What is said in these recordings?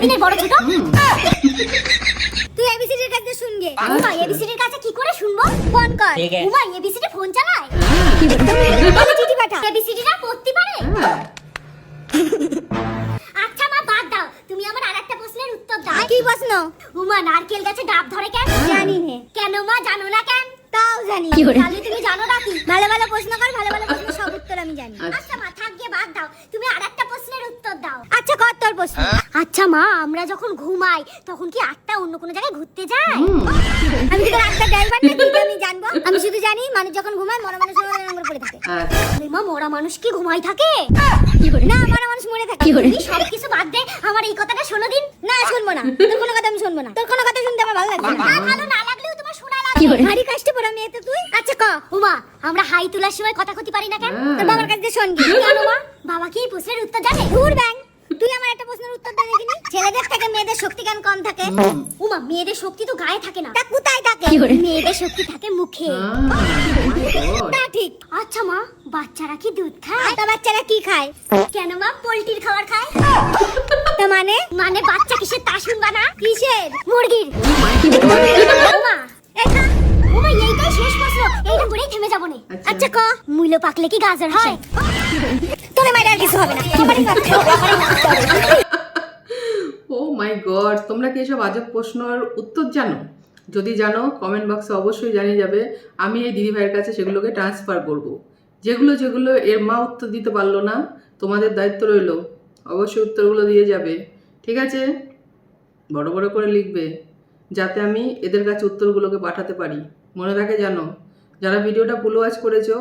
দিনের বড় ছোট? তুই এবিসিডির কাছে শুনগে। উমা এবিসিডির কাছে কি করে শুনবো? ফোন কর। উমা এবিসিডি ফোন চালায়? বলে চিঠি পাঠা। এবিসিডিটা পড়তে পারে? আচ্ছা মা বাদ দাও, তুমি আমার আরেকটা প্রশ্নের উত্তর দাও। কি প্রশ্ন? উমা নারকেল গাছে ডাব ধরে কেন? জানি না। কেন মা জানো না কেন? তাও জানি। তাহলে তুমি জানো না কি? ভালো ভালো প্রশ্ন কর, ভালো ভালো প্রশ্ন সব উত্তর আমি জানি। আচ্ছা মা থাক গিয়ে বাদ দাও, তুমি আরেকটা প্রশ্নের উত্তর দাও। আচ্ছা কর তোর প্রশ্ন। আচ্ছা মা আমরা যখন ঘুমাই তখন কি আত্মা অন্য কোনো জায়গায় ঘুরতে যায়? আমি তো আত্মা ড্রাইভার না, কি আমি জানবো? আমি শুধু জানি মানুষ যখন ঘুমায় মরা মানুষের নম্বর পড়ে থাকে। মা মরা মানুষ কি ঘুমাই থাকে? না মরা মানুষ মরে থাকে। তুমি সব কিছু বাদ দে, আমার এই কথাটা শোনো দিন। না শুনবো না, তোর কোনো কথা আমি শুনবো না। তোর কোনো কথা শুনতে আমার ভালো লাগছে না। ভালো না লাগলেও তোমার শোনা লাগবে। ভারী কষ্ট পড়া মেয়ে তো তুই। আচ্ছা ক উমা আমরা হাই তোলার সময় কথা কইতে পারি না কেন? তোর বাবার কাছে শোন কি? কেন মা? বাবা কি এই প্রশ্নের উত্তর জানে? দূর ব্যাং, তুই আমার একটা প্রশ্নের উত্তর দে দেখিনি। ছেলেদের থেকে মেয়েদের শক্তি কেন কম থাকে? উমা মেয়েদের শক্তি তো গায়ে থাকে না, তা কোথায় থাকে? মেয়েদের শক্তি থাকে মুখে। তা ঠিক। আচ্ছা মা বাচ্চারা কি দুধ খায়? তা বাচ্চারা কি খায়? কেন মা পোল্ট্রির খাবার খায়? তা মানে? মানে বাচ্চা কিসের তা শুনবা না? কিসের? মুরগির। উমা এটা উমা এইটাই শেষ প্রশ্ন, এইটা পরেই থেমে যাবো না। আচ্ছা ক মূলো পাকলে কি গাজর হয়? তোরে মাইরা আর কিছু হবে না। ও মাই গড, তোমরা কি এসব আজব প্রশ্নের উত্তর জানো? যদি জানো কমেন্ট বক্সে অবশ্যই জানিয়ে যাবে। আমি এই দিদি ভাইয়ের কাছে সেগুলোকে ট্রান্সফার করব। যেগুলো যেগুলো এর মা উত্তর দিতে পারলো না, তোমাদের দায়িত্ব রইলো অবশ্যই উত্তরগুলো দিয়ে যাবে। ঠিক আছে, বড় বড় করে লিখবে যাতে আমি এদের কাছে উত্তরগুলোকে পাঠাতে পারি। মনে রাখে জানো, যারা ভিডিওটা ফুল ওয়াচ করেছো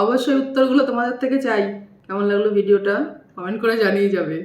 অবশ্যই উত্তরগুলো তোমাদের থেকে চাই। কেমন লাগলো ভিডিওটা কমেন্ট করে জানিয়ে যাবে।